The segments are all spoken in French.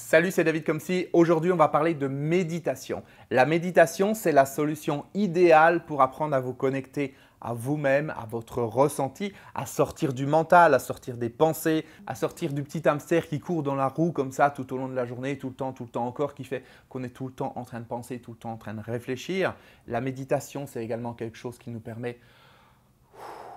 Salut, c'est David Comsi. Aujourd'hui, on va parler de méditation. La méditation, c'est la solution idéale pour apprendre à vous connecter à vous-même, à votre ressenti, à sortir du mental, à sortir des pensées, à sortir du petit hamster qui court dans la roue comme ça tout au long de la journée, tout le temps encore, qui fait qu'on est tout le temps en train de penser, tout le temps en train de réfléchir. La méditation, c'est également quelque chose qui nous permet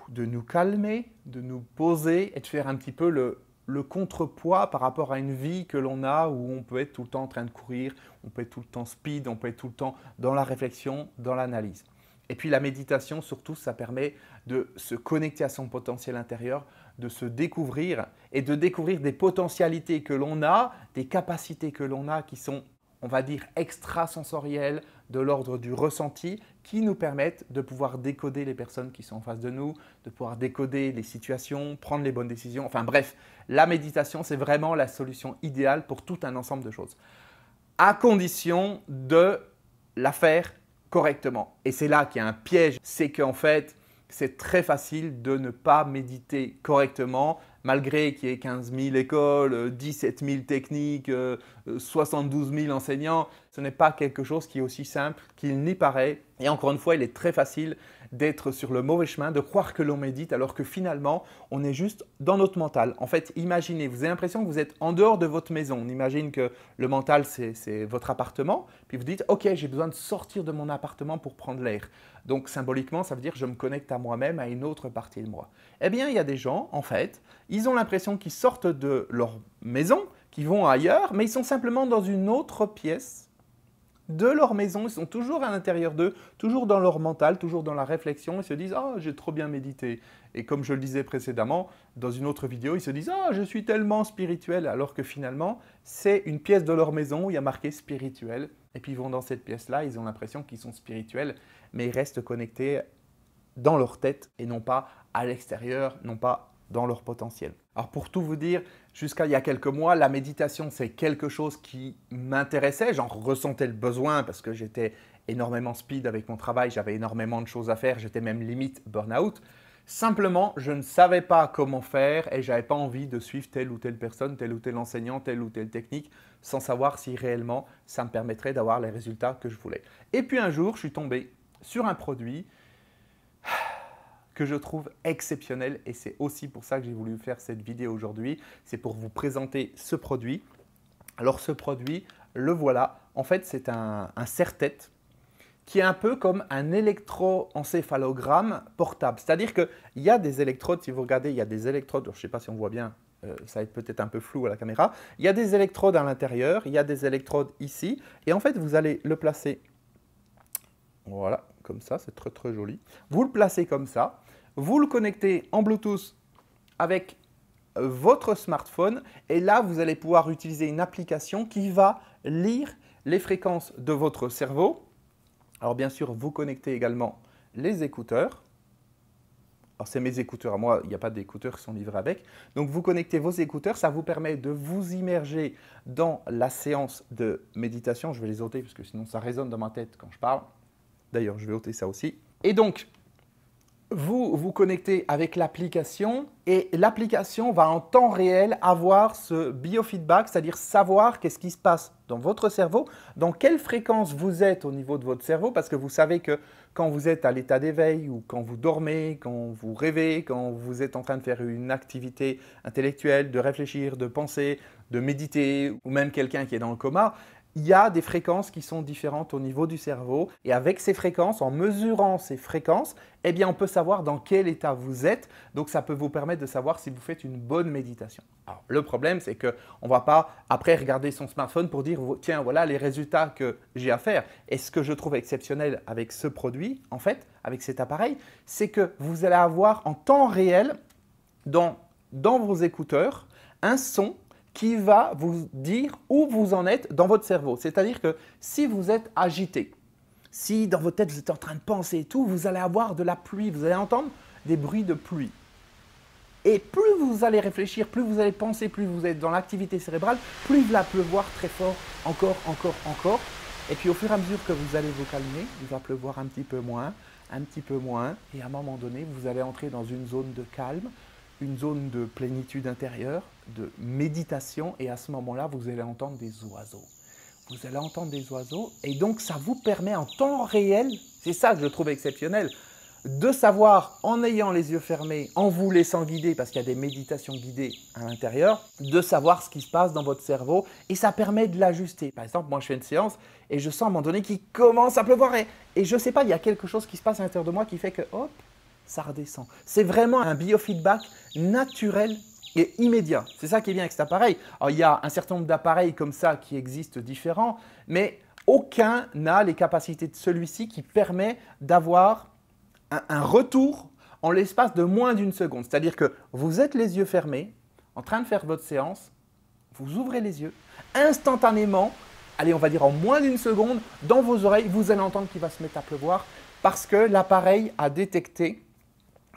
de nous calmer, de nous poser et de faire un petit peu le contrepoids par rapport à une vie que l'on a où on peut être tout le temps en train de courir, on peut être tout le temps speed, on peut être tout le temps dans la réflexion, dans l'analyse. Et puis la méditation, surtout, ça permet de se connecter à son potentiel intérieur, de se découvrir et de découvrir des potentialités que l'on a, des capacités que l'on a qui sont, on va dire, extrasensorielles, de l'ordre du ressenti, qui nous permettent de pouvoir décoder les personnes qui sont en face de nous, de pouvoir décoder les situations, prendre les bonnes décisions. Enfin bref, la méditation, c'est vraiment la solution idéale pour tout un ensemble de choses, à condition de la faire correctement. Et c'est là qu'il y a un piège, c'est qu'en fait, c'est très facile de ne pas méditer correctement, malgré qu'il y ait 15 000 écoles, 17 000 techniques, 72 000 enseignants. Ce n'est pas quelque chose qui est aussi simple qu'il n'y paraît. Et encore une fois, il est très facile d'être sur le mauvais chemin, de croire que l'on médite alors que finalement, on est juste dans notre mental. En fait, imaginez, vous avez l'impression que vous êtes en dehors de votre maison. On imagine que le mental, c'est votre appartement. Puis vous dites, ok, j'ai besoin de sortir de mon appartement pour prendre l'air. Donc symboliquement, ça veut dire que je me connecte à moi-même, à une autre partie de moi. Eh bien, il y a des gens, en fait, ils ont l'impression qu'ils sortent de leur maison, qu'ils vont ailleurs, mais ils sont simplement dans une autre pièce de leur maison. Ils sont toujours à l'intérieur d'eux, toujours dans leur mental, toujours dans la réflexion. Ils se disent « Ah, j'ai trop bien médité ». Et comme je le disais précédemment, dans une autre vidéo, ils se disent « Ah, je suis tellement spirituel », alors que finalement, c'est une pièce de leur maison où il y a marqué « spirituel ». Et puis ils vont dans cette pièce-là, ils ont l'impression qu'ils sont spirituels, mais ils restent connectés dans leur tête et non pas à l'extérieur, non pas dans leur potentiel. Alors pour tout vous dire, jusqu'à il y a quelques mois, la méditation c'est quelque chose qui m'intéressait, j'en ressentais le besoin parce que j'étais énormément speed avec mon travail, j'avais énormément de choses à faire, j'étais même limite burn-out. Simplement, je ne savais pas comment faire et je n'avais pas envie de suivre telle ou telle personne, tel ou tel enseignant, telle ou telle technique sans savoir si réellement ça me permettrait d'avoir les résultats que je voulais. Et puis un jour, je suis tombé sur un produit que je trouve exceptionnel et c'est aussi pour ça que j'ai voulu faire cette vidéo aujourd'hui. C'est pour vous présenter ce produit. Alors ce produit, le voilà. En fait, c'est un serre-tête qui est un peu comme un électroencéphalogramme portable. C'est-à-dire qu'il y a des électrodes, si vous regardez, il y a des électrodes, je ne sais pas si on voit bien, ça va être peut-être un peu flou à la caméra. Il y a des électrodes à l'intérieur, il y a des électrodes ici et en fait, vous allez le placer, voilà, comme ça, c'est très très joli. Vous le placez comme ça. Vous le connectez en Bluetooth avec votre smartphone et là, vous allez pouvoir utiliser une application qui va lire les fréquences de votre cerveau. Alors bien sûr, vous connectez également les écouteurs. Alors c'est mes écouteurs à moi, il n'y a pas d'écouteurs qui sont livrés avec. Donc vous connectez vos écouteurs, ça vous permet de vous immerger dans la séance de méditation. Je vais les ôter parce que sinon ça résonne dans ma tête quand je parle. D'ailleurs, je vais ôter ça aussi. Et donc, vous vous connectez avec l'application et l'application va en temps réel avoir ce biofeedback, c'est-à-dire savoir qu'est-ce qui se passe dans votre cerveau, dans quelle fréquence vous êtes au niveau de votre cerveau, parce que vous savez que quand vous êtes à l'état d'éveil ou quand vous dormez, quand vous rêvez, quand vous êtes en train de faire une activité intellectuelle, de réfléchir, de penser, de méditer ou même quelqu'un qui est dans le coma, il y a des fréquences qui sont différentes au niveau du cerveau et avec ces fréquences, en mesurant ces fréquences, eh bien on peut savoir dans quel état vous êtes. Donc ça peut vous permettre de savoir si vous faites une bonne méditation. Alors le problème, c'est qu'on ne va pas après regarder son smartphone pour dire tiens, voilà les résultats que j'ai à faire. Et ce que je trouve exceptionnel avec ce produit, en fait, avec cet appareil, c'est que vous allez avoir en temps réel dans vos écouteurs un son qui va vous dire où vous en êtes dans votre cerveau. C'est-à-dire que si vous êtes agité, si dans votre tête vous êtes en train de penser et tout, vous allez avoir de la pluie, vous allez entendre des bruits de pluie. Et plus vous allez réfléchir, plus vous allez penser, plus vous êtes dans l'activité cérébrale, plus il va pleuvoir très fort, encore. Et puis au fur et à mesure que vous allez vous calmer, il va pleuvoir un petit peu moins, et à un moment donné, vous allez entrer dans une zone de calme, une zone de plénitude intérieure, de méditation, et à ce moment-là, vous allez entendre des oiseaux. Vous allez entendre des oiseaux, et donc ça vous permet en temps réel, c'est ça que je trouve exceptionnel, de savoir, en ayant les yeux fermés, en vous laissant guider, parce qu'il y a des méditations guidées à l'intérieur, de savoir ce qui se passe dans votre cerveau, et ça permet de l'ajuster. Par exemple, moi je fais une séance, et je sens à un moment donné qu'il commence à pleuvoir, et je ne sais pas, il y a quelque chose qui se passe à l'intérieur de moi qui fait que, hop, ça redescend. C'est vraiment un biofeedback naturel et immédiat. C'est ça qui est bien avec cet appareil. Alors, il y a un certain nombre d'appareils comme ça qui existent différents, mais aucun n'a les capacités de celui-ci qui permet d'avoir un retour en l'espace de moins d'une seconde. C'est-à-dire que vous êtes les yeux fermés, en train de faire votre séance, vous ouvrez les yeux, instantanément, allez, on va dire en moins d'une seconde, dans vos oreilles, vous allez entendre qu'il va se mettre à pleuvoir parce que l'appareil a détecté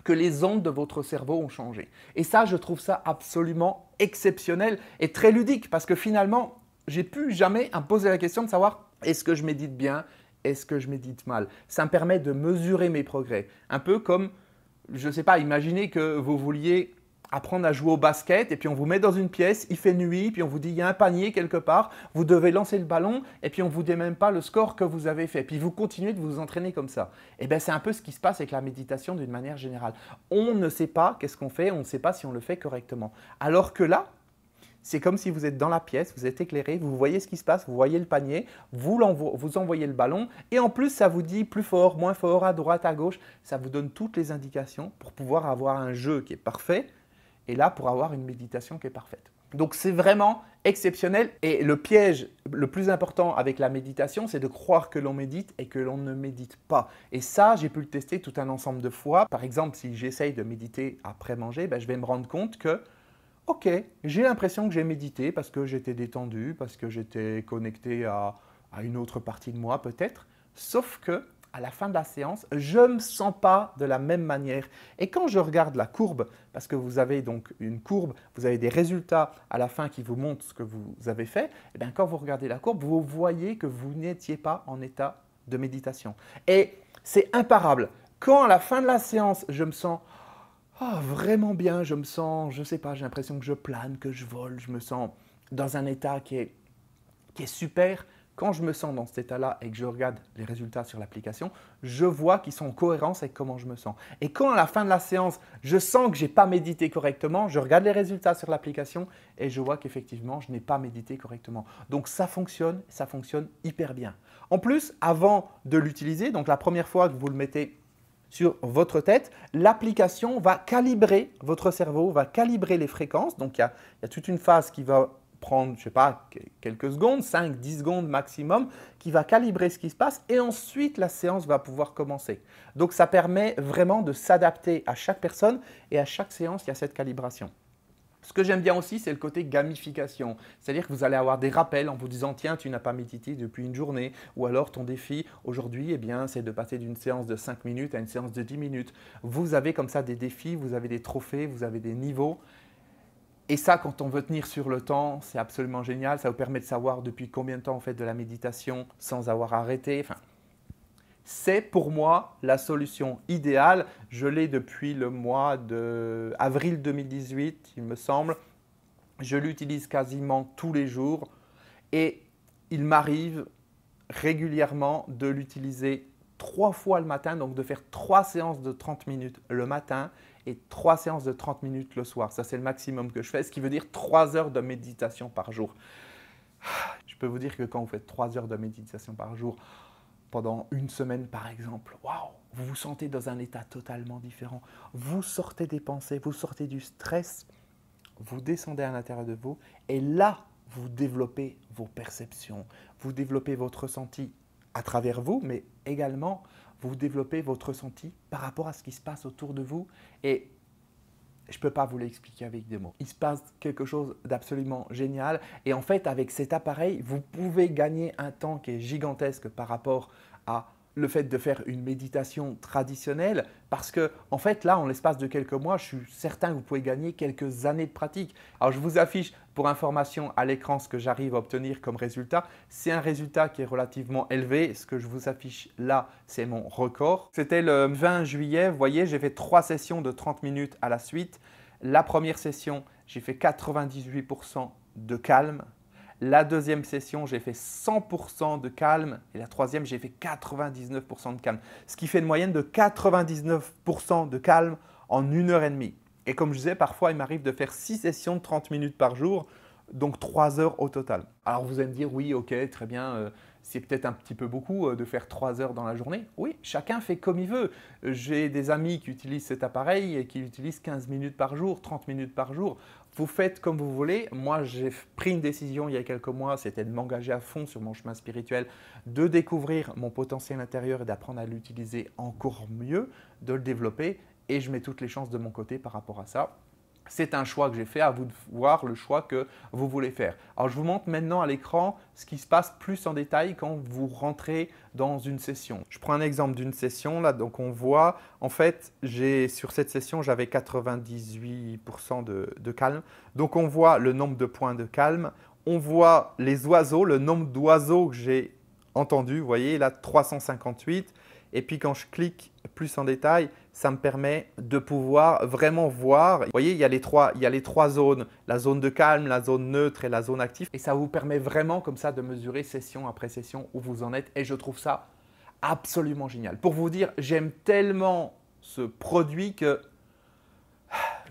que les ondes de votre cerveau ont changé. Et ça, je trouve ça absolument exceptionnel et très ludique parce que finalement, j'ai pu jamais à me poser la question de savoir est-ce que je médite bien, est-ce que je médite mal. Ça me permet de mesurer mes progrès. Un peu comme, je ne sais pas, imaginez que vous vouliez apprendre à jouer au basket et puis on vous met dans une pièce, il fait nuit, puis on vous dit il y a un panier quelque part, vous devez lancer le ballon et puis on ne vous dit même pas le score que vous avez fait. Puis vous continuez de vous entraîner comme ça. Et bien c'est un peu ce qui se passe avec la méditation d'une manière générale. On ne sait pas qu'est-ce qu'on fait, on ne sait pas si on le fait correctement. Alors que là, c'est comme si vous êtes dans la pièce, vous êtes éclairé, vous voyez ce qui se passe, vous voyez le panier, vous envoyez le ballon et en plus ça vous dit plus fort, moins fort, à droite, à gauche. Ça vous donne toutes les indications pour pouvoir avoir un jeu qui est parfait et là pour avoir une méditation qui est parfaite. Donc c'est vraiment exceptionnel et le piège le plus important avec la méditation, c'est de croire que l'on médite et que l'on ne médite pas. Et ça, j'ai pu le tester tout un ensemble de fois. Par exemple, si j'essaye de méditer après manger, ben, je vais me rendre compte que ok, j'ai l'impression que j'ai médité parce que j'étais détendu, parce que j'étais connecté à une autre partie de moi peut-être, sauf que à la fin de la séance, je ne me sens pas de la même manière. Et quand je regarde la courbe, parce que vous avez donc une courbe, vous avez des résultats à la fin qui vous montrent ce que vous avez fait, et bien quand vous regardez la courbe, vous voyez que vous n'étiez pas en état de méditation. Et c'est imparable. Quand à la fin de la séance, je me sens vraiment bien, je me sens, je ne sais pas, j'ai l'impression que je plane, que je vole, je me sens dans un état qui est super. Quand je me sens dans cet état-là et que je regarde les résultats sur l'application, je vois qu'ils sont en cohérence avec comment je me sens. Et quand à la fin de la séance, je sens que je n'ai pas médité correctement, je regarde les résultats sur l'application et je vois qu'effectivement, je n'ai pas médité correctement. Donc ça fonctionne hyper bien. En plus, avant de l'utiliser, donc la première fois que vous le mettez sur votre tête, l'application va calibrer votre cerveau, va calibrer les fréquences. Donc, il y a toute une phase qui va prendre, je ne sais pas, quelques secondes, 5, 10 secondes maximum, qui va calibrer ce qui se passe et ensuite la séance va pouvoir commencer. Donc, ça permet vraiment de s'adapter à chaque personne et à chaque séance, il y a cette calibration. Ce que j'aime bien aussi, c'est le côté gamification. C'est-à-dire que vous allez avoir des rappels en vous disant « Tiens, tu n'as pas médité depuis une journée » ou alors ton défi aujourd'hui, eh bien, c'est de passer d'une séance de 5 minutes à une séance de 10 minutes. Vous avez comme ça des défis, vous avez des trophées, vous avez des niveaux. Et ça, quand on veut tenir sur le temps, c'est absolument génial. Ça vous permet de savoir depuis combien de temps on fait de la méditation sans avoir arrêté. Enfin, c'est pour moi la solution idéale. Je l'ai depuis le mois d'avril 2018, il me semble. Je l'utilise quasiment tous les jours et il m'arrive régulièrement de l'utiliser 3 fois le matin, donc de faire 3 séances de 30 minutes le matin et 3 séances de 30 minutes le soir. Ça, c'est le maximum que je fais, ce qui veut dire 3 heures de méditation par jour. Je peux vous dire que quand vous faites 3 heures de méditation par jour, pendant une semaine par exemple, waouh, vous vous sentez dans un état totalement différent. Vous sortez des pensées, vous sortez du stress, vous descendez à l'intérieur de vous et là, vous développez vos perceptions, vous développez votre ressenti à travers vous, mais également vous développez votre ressenti par rapport à ce qui se passe autour de vous et je ne peux pas vous l'expliquer avec des mots. Il se passe quelque chose d'absolument génial et en fait avec cet appareil, vous pouvez gagner un temps qui est gigantesque par rapport à le fait de faire une méditation traditionnelle parce que en fait là, en l'espace de quelques mois, je suis certain que vous pouvez gagner quelques années de pratique. Alors je vous affiche pour information à l'écran ce que j'arrive à obtenir comme résultat. C'est un résultat qui est relativement élevé. Ce que je vous affiche là, c'est mon record. C'était le 20 juillet, vous voyez, j'ai fait 3 sessions de 30 minutes à la suite. La première session, j'ai fait 98% de calme. La deuxième session, j'ai fait 100% de calme. Et la troisième, j'ai fait 99% de calme. Ce qui fait une moyenne de 99% de calme en 1 heure et demie. Et comme je disais, parfois, il m'arrive de faire 6 sessions de 30 minutes par jour, donc 3 heures au total. Alors vous allez me dire, oui, ok, très bien, c'est peut-être un petit peu beaucoup de faire 3 heures dans la journée. Oui, chacun fait comme il veut. J'ai des amis qui utilisent cet appareil et qui l'utilisent 15 minutes par jour, 30 minutes par jour. Vous faites comme vous voulez. Moi, j'ai pris une décision il y a quelques mois, c'était de m'engager à fond sur mon chemin spirituel, de découvrir mon potentiel intérieur et d'apprendre à l'utiliser encore mieux, de le développer. Et je mets toutes les chances de mon côté par rapport à ça. C'est un choix que j'ai fait, à vous de voir le choix que vous voulez faire. Alors, je vous montre maintenant à l'écran ce qui se passe plus en détail quand vous rentrez dans une session. Je prends un exemple d'une session là, donc on voit, en fait, sur cette session, j'avais 98% de calme. Donc, on voit le nombre de points de calme, on voit les oiseaux, le nombre d'oiseaux que j'ai entendus, vous voyez là, 358. Et puis quand je clique plus en détail, ça me permet de pouvoir vraiment voir. Vous voyez, il y a les trois zones, la zone de calme, la zone neutre et la zone active. Et ça vous permet vraiment comme ça de mesurer session après session où vous en êtes. Et je trouve ça absolument génial. Pour vous dire, j'aime tellement ce produit que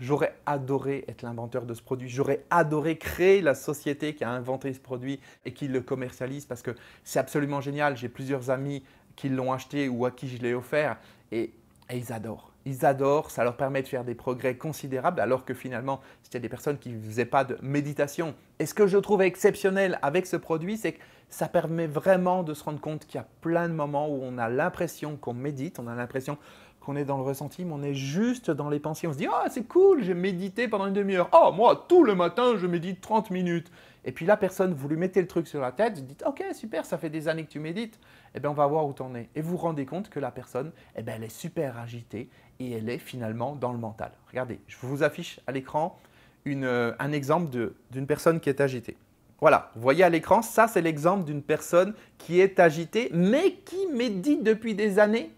j'aurais adoré être l'inventeur de ce produit. J'aurais adoré créer la société qui a inventé ce produit et qui le commercialise parce que c'est absolument génial. J'ai plusieurs amis qui l'ont acheté ou à qui je l'ai offert et ils adorent. Ils adorent, ça leur permet de faire des progrès considérables alors que finalement, c'était des personnes qui ne faisaient pas de méditation. Et ce que je trouve exceptionnel avec ce produit, c'est que ça permet vraiment de se rendre compte qu'il y a plein de moments où on a l'impression qu'on médite, on a l'impression qu'on est dans le ressenti, mais on est juste dans les pensées. On se dit « Ah, c'est cool, j'ai médité pendant une demi-heure. Oh, moi, tout le matin, je médite 30 minutes. » Et puis la personne, vous lui mettez le truc sur la tête, vous dites « Ok, super, ça fait des années que tu médites. » Eh bien, on va voir où tu en es. Et vous vous rendez compte que la personne, eh bien, elle est super agitée et elle est finalement dans le mental. Regardez, je vous affiche à l'écran un exemple d'une personne qui est agitée. Voilà, vous voyez à l'écran, ça c'est l'exemple d'une personne qui est agitée, mais qui médite depuis des années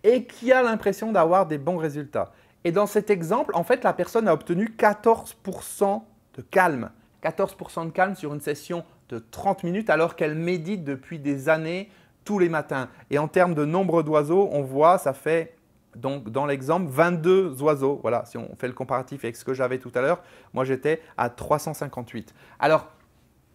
et qui a l'impression d'avoir des bons résultats. Et dans cet exemple, en fait, la personne a obtenu 14% de calme. 14% de calme sur une session de 30 minutes alors qu'elle médite depuis des années tous les matins. Et en termes de nombre d'oiseaux, on voit, ça fait donc dans l'exemple 22 oiseaux. Voilà, si on fait le comparatif avec ce que j'avais tout à l'heure, moi j'étais à 358. Alors,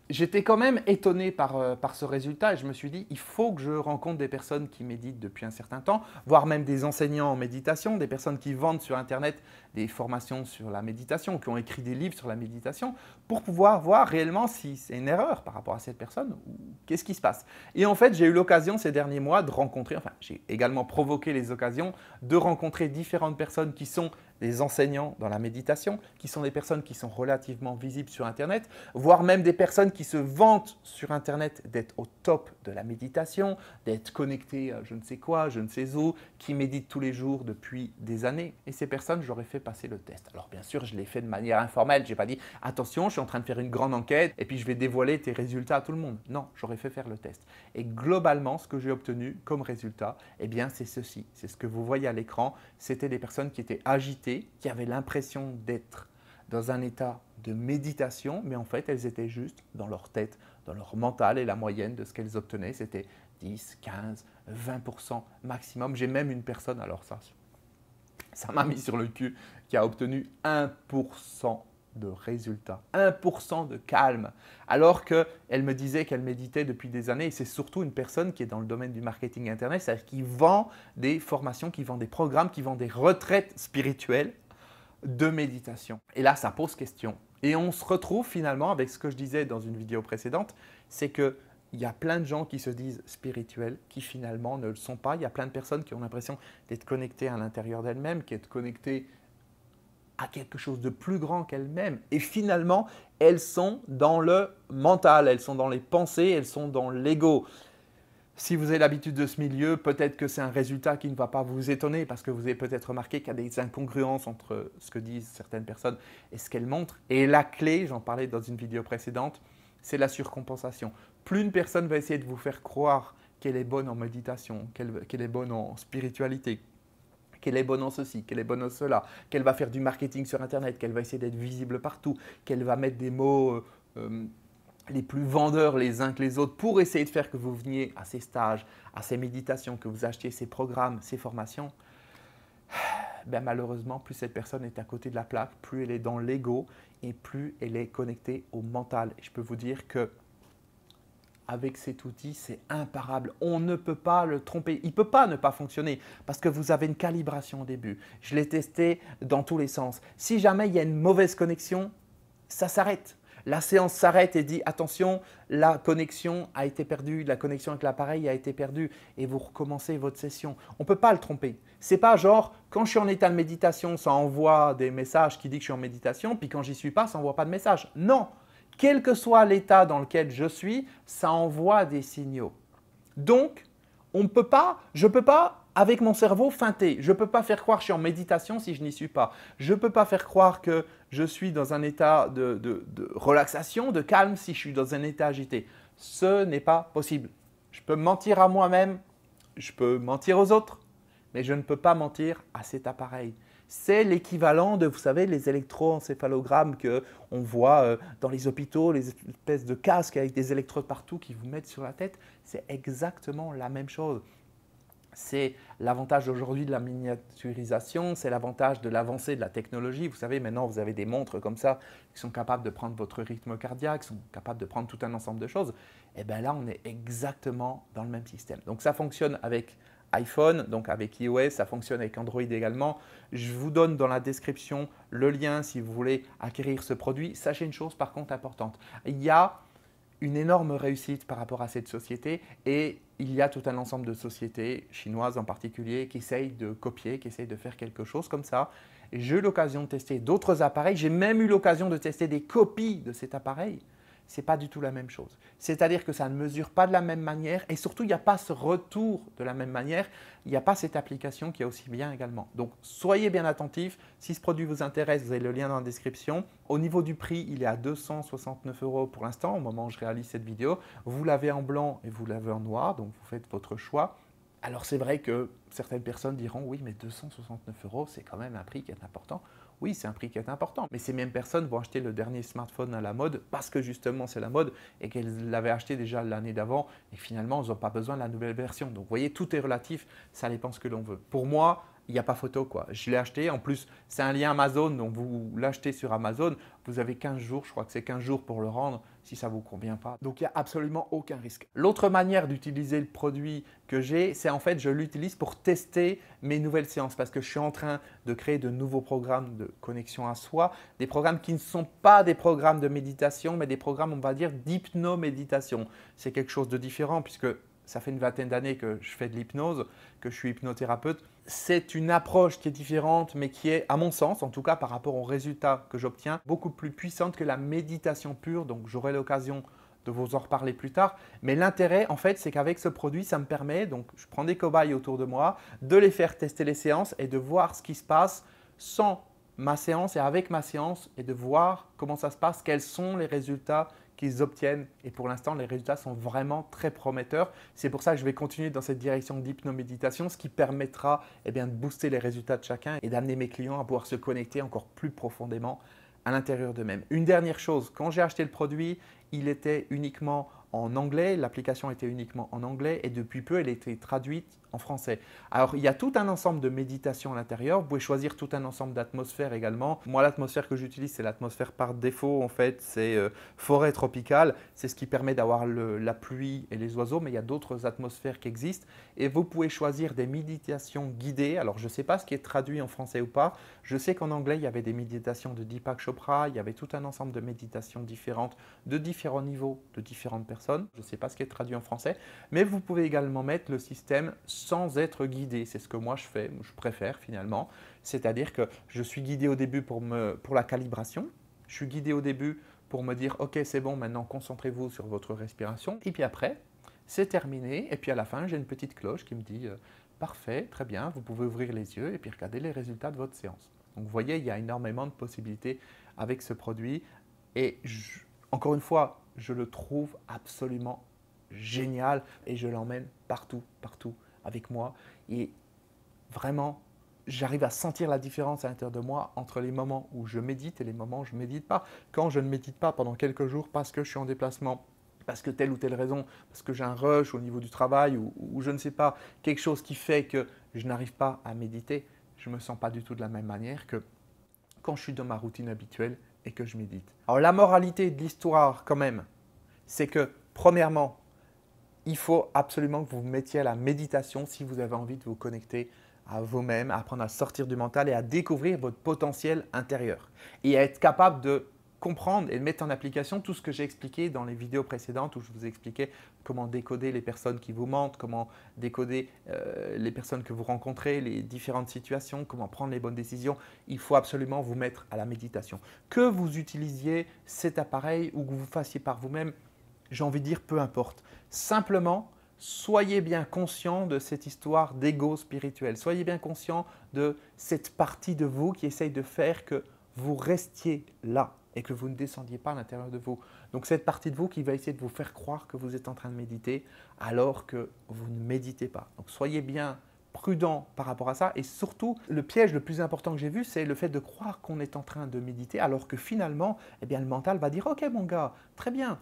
j'étais quand même étonné par ce résultat et je me suis dit, il faut que je rencontre des personnes qui méditent depuis un certain temps, voire même des enseignants en méditation, des personnes qui vendent sur Internet des formations sur la méditation, qui ont écrit des livres sur la méditation, pour pouvoir voir réellement si c'est une erreur par rapport à cette personne ou qu'est-ce qui se passe. Et en fait, j'ai eu l'occasion ces derniers mois de rencontrer, enfin j'ai également provoqué les occasions de rencontrer différentes personnes qui sont des enseignants dans la méditation, qui sont des personnes qui sont relativement visibles sur Internet, voire même des personnes qui se vantent sur Internet d'être au top de la méditation, d'être connectées à je ne sais quoi, je ne sais où, qui méditent tous les jours depuis des années. Et ces personnes, j'aurais fait passer le test. Alors bien sûr, je l'ai fait de manière informelle. Je n'ai pas dit « Attention, je suis en train de faire une grande enquête et puis je vais dévoiler tes résultats à tout le monde. » Non, j'aurais fait faire le test. Et globalement, ce que j'ai obtenu comme résultat, eh bien, c'est ceci. C'est ce que vous voyez à l'écran. C'était des personnes qui étaient agitées, qui avaient l'impression d'être dans un état de méditation, mais en fait, elles étaient juste dans leur tête, dans leur mental, et la moyenne de ce qu'elles obtenaient, c'était 10, 15, 20% maximum. J'ai même une personne, alors ça m'a mis sur le cul, qui a obtenu 1% de résultats, 1% de calme, alors qu'elle me disait qu'elle méditait depuis des années. Et c'est surtout une personne qui est dans le domaine du marketing Internet, c'est-à-dire qui vend des formations, qui vend des programmes, qui vend des retraites spirituelles de méditation. Et là, ça pose question. Et on se retrouve finalement avec ce que je disais dans une vidéo précédente, c'est qu'il y a plein de gens qui se disent spirituels, qui finalement ne le sont pas. Il y a plein de personnes qui ont l'impression d'être connectées à l'intérieur d'elles-mêmes, qui sont connectées à quelque chose de plus grand qu'elles-mêmes. Et finalement, elles sont dans le mental, elles sont dans les pensées, elles sont dans l'ego. Si vous avez l'habitude de ce milieu, peut-être que c'est un résultat qui ne va pas vous étonner parce que vous avez peut-être remarqué qu'il y a des incongruences entre ce que disent certaines personnes et ce qu'elles montrent. Et la clé, j'en parlais dans une vidéo précédente, c'est la surcompensation. Plus une personne va essayer de vous faire croire qu'elle est bonne en méditation, qu'elle est bonne en spiritualité, qu'elle est bonne en ceci, qu'elle est bonne en cela, qu'elle va faire du marketing sur Internet, qu'elle va essayer d'être visible partout, qu'elle va mettre des mots les plus vendeurs les uns que les autres pour essayer de faire que vous veniez à ces stages, à ces méditations, que vous achetiez ces programmes, ces formations, ben malheureusement, plus cette personne est à côté de la plaque, plus elle est dans l'ego et plus elle est connectée au mental. Et je peux vous dire que avec cet outil, c'est imparable. On ne peut pas le tromper. Il ne peut pas ne pas fonctionner parce que vous avez une calibration au début. Je l'ai testé dans tous les sens. Si jamais il y a une mauvaise connexion, ça s'arrête. La séance s'arrête et dit attention, la connexion a été perdue, la connexion avec l'appareil a été perdue et vous recommencez votre session. On ne peut pas le tromper. C'est pas genre quand je suis en état de méditation, ça envoie des messages qui disent que je suis en méditation, puis quand j'y suis pas, ça n'envoie pas de message. Non, quel que soit l'état dans lequel je suis, ça envoie des signaux. Donc, je ne peux pas, avec mon cerveau, feinter. Je ne peux pas faire croire que je suis en méditation si je n'y suis pas. Je ne peux pas faire croire que je suis dans un état de relaxation, de calme si je suis dans un état agité. Ce n'est pas possible. Je peux mentir à moi-même, je peux mentir aux autres, mais je ne peux pas mentir à cet appareil. C'est l'équivalent de, vous savez, les électroencéphalogrammes qu'on voit dans les hôpitaux, les espèces de casques avec des électrodes partout qui vous mettent sur la tête. C'est exactement la même chose. C'est l'avantage aujourd'hui de la miniaturisation, c'est l'avantage de l'avancée de la technologie. Vous savez, maintenant, vous avez des montres comme ça qui sont capables de prendre votre rythme cardiaque, qui sont capables de prendre tout un ensemble de choses. Et bien là, on est exactement dans le même système. Donc, ça fonctionne avec iPhone, donc avec iOS, ça fonctionne avec Android également. Je vous donne dans la description le lien si vous voulez acquérir ce produit. Sachez une chose par contre importante, il y a une énorme réussite par rapport à cette société et il y a tout un ensemble de sociétés, chinoises en particulier, qui essayent de copier, qui essayent de faire quelque chose comme ça. J'ai eu l'occasion de tester d'autres appareils, j'ai même eu l'occasion de tester des copies de cet appareil. Ce n'est pas du tout la même chose. C'est-à-dire que ça ne mesure pas de la même manière et surtout, il n'y a pas ce retour de la même manière. Il n'y a pas cette application qui est aussi bien également. Donc, soyez bien attentifs. Si ce produit vous intéresse, vous avez le lien dans la description. Au niveau du prix, il est à 269 € pour l'instant, au moment où je réalise cette vidéo. Vous l'avez en blanc et vous l'avez en noir, donc vous faites votre choix. Alors, c'est vrai que certaines personnes diront « Oui, mais 269 €, c'est quand même un prix qui est important ». Oui, c'est un prix qui est important, mais ces mêmes personnes vont acheter le dernier smartphone à la mode parce que justement c'est la mode et qu'elles l'avaient acheté déjà l'année d'avant et finalement, elles n'ont pas besoin de la nouvelle version. Donc, vous voyez, tout est relatif, ça dépend ce que l'on veut. Pour moi, il n'y a pas photo, quoi. Je l'ai acheté, en plus, c'est un lien Amazon, donc vous l'achetez sur Amazon, vous avez 15 jours, je crois que c'est 15 jours pour le rendre si ça ne vous convient pas. Donc, il n'y a absolument aucun risque. L'autre manière d'utiliser le produit que j'ai, c'est en fait, je l'utilise pour tester mes nouvelles séances parce que je suis en train de créer de nouveaux programmes de connexion à soi, des programmes qui ne sont pas des programmes de méditation, mais des programmes, on va dire, d'hypnoméditation. C'est quelque chose de différent puisque ça fait une vingtaine d'années que je fais de l'hypnose, que je suis hypnothérapeute. C'est une approche qui est différente, mais qui est, à mon sens, en tout cas par rapport aux résultats que j'obtiens, beaucoup plus puissante que la méditation pure. Donc, j'aurai l'occasion de vous en reparler plus tard. Mais l'intérêt, en fait, c'est qu'avec ce produit, ça me permet, donc je prends des cobayes autour de moi, de les faire tester les séances et de voir ce qui se passe sans ma séance et avec ma séance et de voir comment ça se passe, quels sont les résultats qu'ils obtiennent. Et pour l'instant, les résultats sont vraiment très prometteurs. C'est pour ça que je vais continuer dans cette direction d'hypnoméditation, ce qui permettra de booster les résultats de chacun et d'amener mes clients à pouvoir se connecter encore plus profondément à l'intérieur d'eux-mêmes. Une dernière chose, quand j'ai acheté le produit, il était uniquement en anglais, l'application était uniquement en anglais et depuis peu, elle était traduite en français. Alors, il y a tout un ensemble de méditations à l'intérieur. Vous pouvez choisir tout un ensemble d'atmosphères également. Moi, l'atmosphère que j'utilise, c'est l'atmosphère par défaut en fait. C'est forêt tropicale. C'est ce qui permet d'avoir la pluie et les oiseaux, mais il y a d'autres atmosphères qui existent. Et vous pouvez choisir des méditations guidées. Alors, je ne sais pas ce qui est traduit en français ou pas. Je sais qu'en anglais, il y avait des méditations de Deepak Chopra. Il y avait tout un ensemble de méditations différentes, de différents niveaux, de différentes personnes. Je ne sais pas ce qui est traduit en français. Mais vous pouvez également mettre le système sans être guidé. C'est ce que moi je fais, je préfère finalement. C'est-à-dire que je suis guidé au début pour la calibration. Je suis guidé au début pour me dire « Ok, c'est bon, maintenant concentrez-vous sur votre respiration. » Et puis après, c'est terminé. Et puis à la fin, j'ai une petite cloche qui me dit « Parfait, très bien, vous pouvez ouvrir les yeux et puis regarder les résultats de votre séance. » Donc vous voyez, il y a énormément de possibilités avec ce produit. Et encore une fois, je le trouve absolument génial et je l'emmène partout, partout avec moi et vraiment, j'arrive à sentir la différence à l'intérieur de moi entre les moments où je médite et les moments où je ne médite pas. Quand je ne médite pas pendant quelques jours parce que je suis en déplacement, parce que telle ou telle raison, parce que j'ai un rush au niveau du travail ou je ne sais pas, quelque chose qui fait que je n'arrive pas à méditer, je ne me sens pas du tout de la même manière que quand je suis dans ma routine habituelle et que je médite. Alors la moralité de l'histoire quand même, c'est que premièrement, il faut absolument que vous vous mettiez à la méditation si vous avez envie de vous connecter à vous-même, à apprendre à sortir du mental et à découvrir votre potentiel intérieur. Et à être capable de comprendre et de mettre en application tout ce que j'ai expliqué dans les vidéos précédentes où je vous expliquais comment décoder les personnes qui vous mentent, comment décoder les personnes que vous rencontrez, les différentes situations, comment prendre les bonnes décisions. Il faut absolument vous mettre à la méditation. Que vous utilisiez cet appareil ou que vous fassiez par vous-même, j'ai envie de dire peu importe. Simplement, soyez bien conscient de cette histoire d'ego spirituel. Soyez bien conscient de cette partie de vous qui essaye de faire que vous restiez là et que vous ne descendiez pas à l'intérieur de vous. Donc cette partie de vous qui va essayer de vous faire croire que vous êtes en train de méditer alors que vous ne méditez pas. Donc soyez bien prudent par rapport à ça et surtout le piège le plus important que j'ai vu, c'est le fait de croire qu'on est en train de méditer alors que finalement eh bien, le mental va dire « Ok mon gars, très bien ».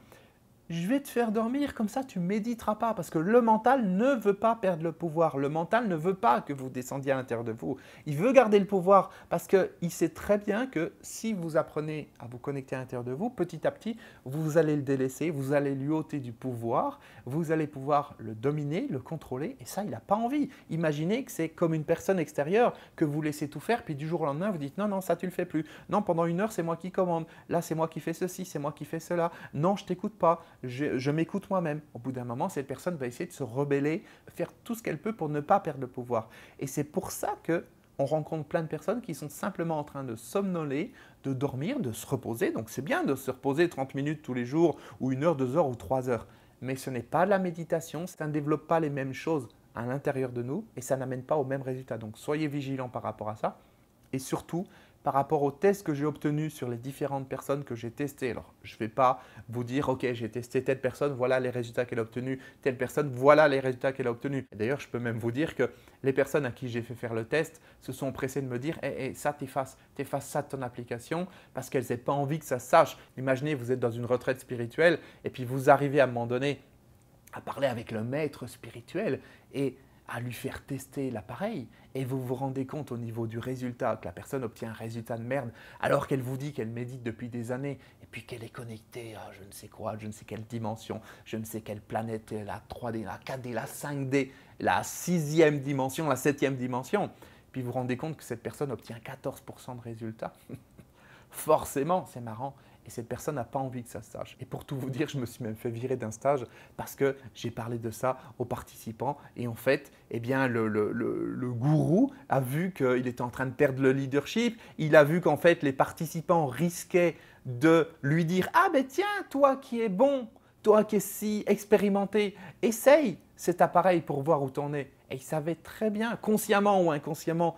Je vais te faire dormir, comme ça tu méditeras pas. Parce que le mental ne veut pas perdre le pouvoir. Le mental ne veut pas que vous descendiez à l'intérieur de vous. Il veut garder le pouvoir parce qu'il sait très bien que si vous apprenez à vous connecter à l'intérieur de vous, petit à petit, vous allez le délaisser, vous allez lui ôter du pouvoir, vous allez pouvoir le dominer, le contrôler. Et ça, il n'a pas envie. Imaginez que c'est comme une personne extérieure que vous laissez tout faire, puis du jour au lendemain, vous dites non, non, ça tu le fais plus. Non, pendant une heure, c'est moi qui commande. Là, c'est moi qui fais ceci, c'est moi qui fais cela. Non, je t'écoute pas. Je m'écoute moi-même. Au bout d'un moment, cette personne va essayer de se rebeller, faire tout ce qu'elle peut pour ne pas perdre le pouvoir. Et c'est pour ça qu'on rencontre plein de personnes qui sont simplement en train de somnoler, de dormir, de se reposer. Donc c'est bien de se reposer 30 minutes tous les jours, ou 1 heure, 2 heures ou 3 heures. Mais ce n'est pas de la méditation, ça ne développe pas les mêmes choses à l'intérieur de nous et ça n'amène pas au même résultat. Donc soyez vigilants par rapport à ça. Et surtout, par rapport aux tests que j'ai obtenus sur les différentes personnes que j'ai testées. Alors, je ne vais pas vous dire, ok, j'ai testé telle personne, voilà les résultats qu'elle a obtenus, telle personne, voilà les résultats qu'elle a obtenus. D'ailleurs, je peux même vous dire que les personnes à qui j'ai fait faire le test se sont pressées de me dire, ça, t'effaces ça de ton application parce qu'elles n'avaient pas envie que ça se sache. Imaginez, vous êtes dans une retraite spirituelle et puis vous arrivez à un moment donné à parler avec le maître spirituel et à lui faire tester l'appareil et vous vous rendez compte au niveau du résultat que la personne obtient un résultat de merde alors qu'elle vous dit qu'elle médite depuis des années et puis qu'elle est connectée à je ne sais quoi, je ne sais quelle dimension, je ne sais quelle planète, la 3D, la 4D, la 5D, la 6e dimension, la 7e dimension. Puis vous vous rendez compte que cette personne obtient 14% de résultats. Forcément, c'est marrant. Et cette personne n'a pas envie que ça se sache. Et pour tout vous dire, je me suis même fait virer d'un stage parce que j'ai parlé de ça aux participants. Et en fait, eh bien, le gourou a vu qu'il était en train de perdre le leadership. Il a vu qu'en fait, les participants risquaient de lui dire « Ah ben tiens, toi qui es bon, toi qui es si expérimenté, essaye cet appareil pour voir où t'en es. » Et il savait très bien, consciemment ou inconsciemment,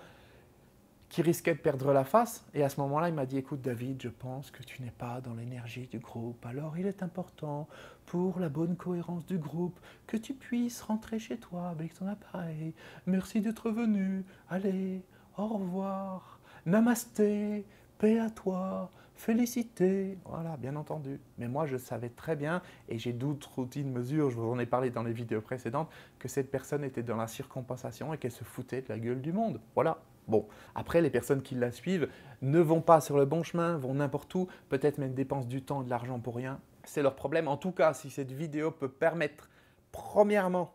qui risquait de perdre la face. Et à ce moment-là, il m'a dit « Écoute David, je pense que tu n'es pas dans l'énergie du groupe. Alors il est important pour la bonne cohérence du groupe que tu puisses rentrer chez toi avec ton appareil. Merci d'être venu. Allez, au revoir. Namasté, paix à toi. Félicité. » Voilà, bien entendu. Mais moi, je savais très bien, et j'ai d'autres outils de mesure, je vous en ai parlé dans les vidéos précédentes, que cette personne était dans la surcompensation et qu'elle se foutait de la gueule du monde. Voilà. Bon, après, les personnes qui la suivent ne vont pas sur le bon chemin, vont n'importe où, peut-être même dépensent du temps et de l'argent pour rien. C'est leur problème. En tout cas, si cette vidéo peut permettre, premièrement,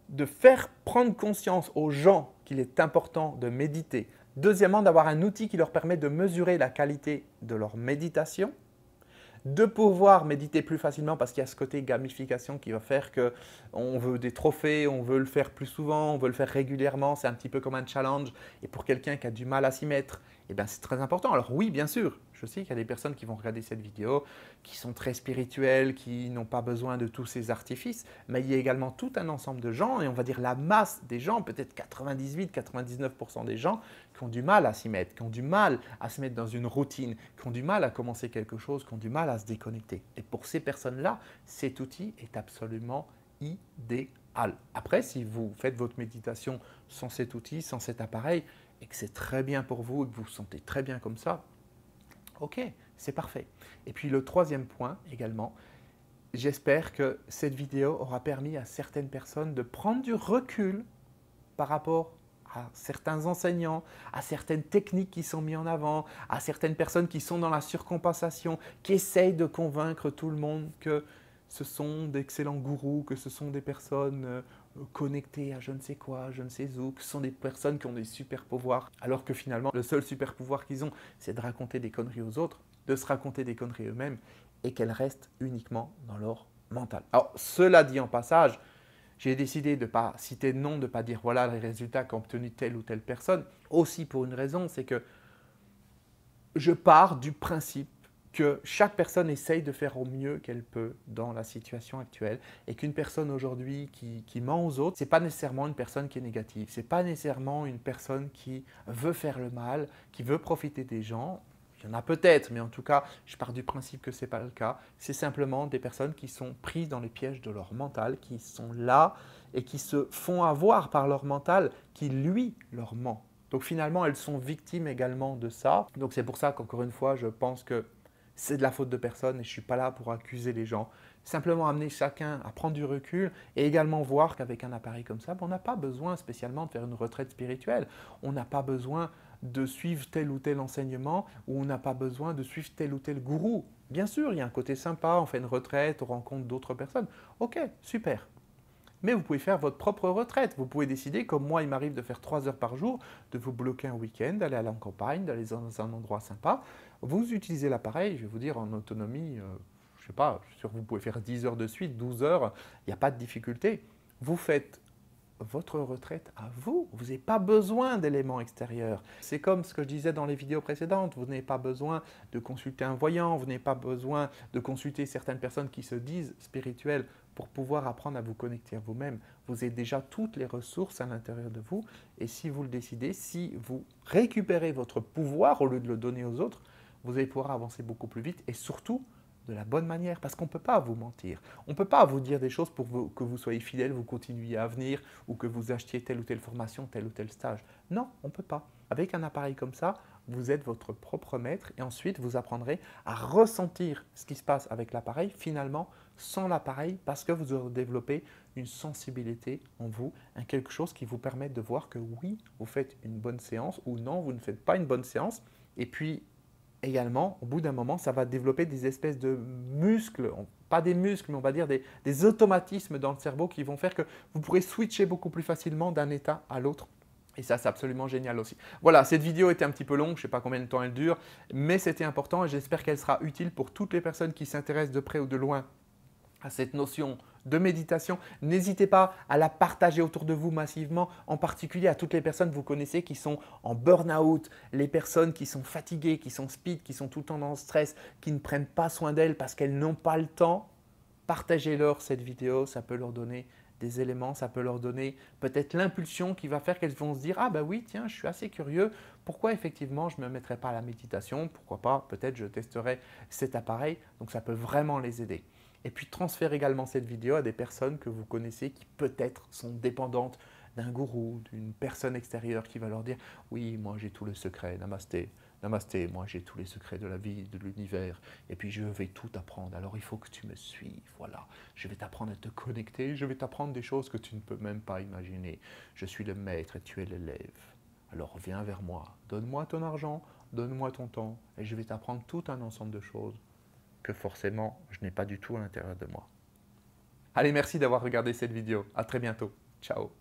de faire prendre conscience aux gens qu'il est important de méditer. Deuxièmement, d'avoir un outil qui leur permet de mesurer la qualité de leur méditation. De pouvoir méditer plus facilement parce qu'il y a ce côté gamification qui va faire qu'on veut des trophées, on veut le faire plus souvent, on veut le faire régulièrement, c'est un petit peu comme un challenge. Et pour quelqu'un qui a du mal à s'y mettre, eh bien, c'est très important. Alors oui, bien sûr, je sais qu'il y a des personnes qui vont regarder cette vidéo, qui sont très spirituelles, qui n'ont pas besoin de tous ces artifices, mais il y a également tout un ensemble de gens, et on va dire la masse des gens, peut-être 98-99% des gens, qui ont du mal à s'y mettre, qui ont du mal à se mettre dans une routine, qui ont du mal à commencer quelque chose, qui ont du mal à se déconnecter. Et pour ces personnes-là, cet outil est absolument idéal. Après, si vous faites votre méditation sans cet outil, sans cet appareil, et que c'est très bien pour vous et que vous vous sentez très bien comme ça, ok, c'est parfait. Et puis le troisième point également, j'espère que cette vidéo aura permis à certaines personnes de prendre du recul par rapport à certains enseignants, à certaines techniques qui sont mises en avant, à certaines personnes qui sont dans la surcompensation, qui essayent de convaincre tout le monde que ce sont d'excellents gourous, que ce sont des personnes connectées à je ne sais quoi, je ne sais où, que ce sont des personnes qui ont des super pouvoirs, alors que finalement, le seul super pouvoir qu'ils ont, c'est de raconter des conneries aux autres, de se raconter des conneries eux-mêmes, et qu'elles restent uniquement dans leur mental. Alors, cela dit en passage, j'ai décidé de ne pas citer de nom, de ne pas dire voilà les résultats qu'a obtenu telle ou telle personne, aussi pour une raison, c'est que je pars du principe que chaque personne essaye de faire au mieux qu'elle peut dans la situation actuelle et qu'une personne aujourd'hui qui ment aux autres, ce n'est pas nécessairement une personne qui est négative, ce n'est pas nécessairement une personne qui veut faire le mal, qui veut profiter des gens. Il y en a peut-être, mais en tout cas, je pars du principe que ce n'est pas le cas. C'est simplement des personnes qui sont prises dans les pièges de leur mental, qui sont là et qui se font avoir par leur mental, qui lui leur ment. Donc finalement, elles sont victimes également de ça. Donc c'est pour ça qu'encore une fois, je pense que c'est de la faute de personne et je ne suis pas là pour accuser les gens. Simplement amener chacun à prendre du recul et également voir qu'avec un appareil comme ça, on n'a pas besoin spécialement de faire une retraite spirituelle. On n'a pas besoin de suivre tel ou tel enseignement ou on n'a pas besoin de suivre tel ou tel gourou. Bien sûr, il y a un côté sympa, on fait une retraite, on rencontre d'autres personnes. Ok, super. Mais vous pouvez faire votre propre retraite. Vous pouvez décider, comme moi, il m'arrive de faire 3 heures par jour, de vous bloquer un week-end, d'aller à la campagne, d'aller dans un endroit sympa. Vous utilisez l'appareil, je vais vous dire, en autonomie, je ne sais pas, je suis sûr que vous pouvez faire 10 heures de suite, 12 heures, il n'y a pas de difficulté. Vous faites votre retraite à vous. Vous n'avez pas besoin d'éléments extérieurs. C'est comme ce que je disais dans les vidéos précédentes. Vous n'avez pas besoin de consulter un voyant, vous n'avez pas besoin de consulter certaines personnes qui se disent spirituelles pour pouvoir apprendre à vous connecter à vous-même. Vous avez déjà toutes les ressources à l'intérieur de vous et si vous le décidez, si vous récupérez votre pouvoir au lieu de le donner aux autres, vous allez pouvoir avancer beaucoup plus vite et surtout de la bonne manière, parce qu'on ne peut pas vous mentir. On ne peut pas vous dire des choses pour que vous soyez fidèle, vous continuiez à venir ou que vous achetiez telle ou telle formation, tel ou tel stage. Non, on ne peut pas. Avec un appareil comme ça, vous êtes votre propre maître et ensuite vous apprendrez à ressentir ce qui se passe avec l'appareil finalement sans l'appareil parce que vous aurez développé une sensibilité en vous, quelque chose qui vous permet de voir que oui, vous faites une bonne séance ou non, vous ne faites pas une bonne séance. Et puis, également, au bout d'un moment, ça va développer des espèces de muscles, pas des muscles, mais on va dire des automatismes dans le cerveau qui vont faire que vous pourrez switcher beaucoup plus facilement d'un état à l'autre. Et ça, c'est absolument génial aussi. Voilà, cette vidéo était un petit peu longue, je ne sais pas combien de temps elle dure, mais c'était important et j'espère qu'elle sera utile pour toutes les personnes qui s'intéressent de près ou de loin à cette notion de méditation. N'hésitez pas à la partager autour de vous massivement, en particulier à toutes les personnes que vous connaissez qui sont en burn-out, les personnes qui sont fatiguées, qui sont speed, qui sont tout le temps dans le stress, qui ne prennent pas soin d'elles parce qu'elles n'ont pas le temps. Partagez-leur cette vidéo, ça peut leur donner des éléments, ça peut leur donner peut-être l'impulsion qui va faire qu'elles vont se dire « Ah bah oui, tiens, je suis assez curieux, pourquoi effectivement je ne me mettrais pas à la méditation, pourquoi pas, peut-être je testerai cet appareil ». Donc ça peut vraiment les aider. Et puis transférez également cette vidéo à des personnes que vous connaissez qui peut-être sont dépendantes d'un gourou, d'une personne extérieure qui va leur dire « Oui, moi j'ai tous les secrets, namasté, namasté, moi j'ai tous les secrets de la vie, de l'univers, et puis je vais tout apprendre, alors il faut que tu me suives, voilà. Je vais t'apprendre à te connecter, je vais t'apprendre des choses que tu ne peux même pas imaginer. Je suis le maître et tu es l'élève. Alors viens vers moi, donne-moi ton argent, donne-moi ton temps, et je vais t'apprendre tout un ensemble de choses que forcément, je n'ai pas du tout à l'intérieur de moi. » Allez, merci d'avoir regardé cette vidéo. À très bientôt. Ciao.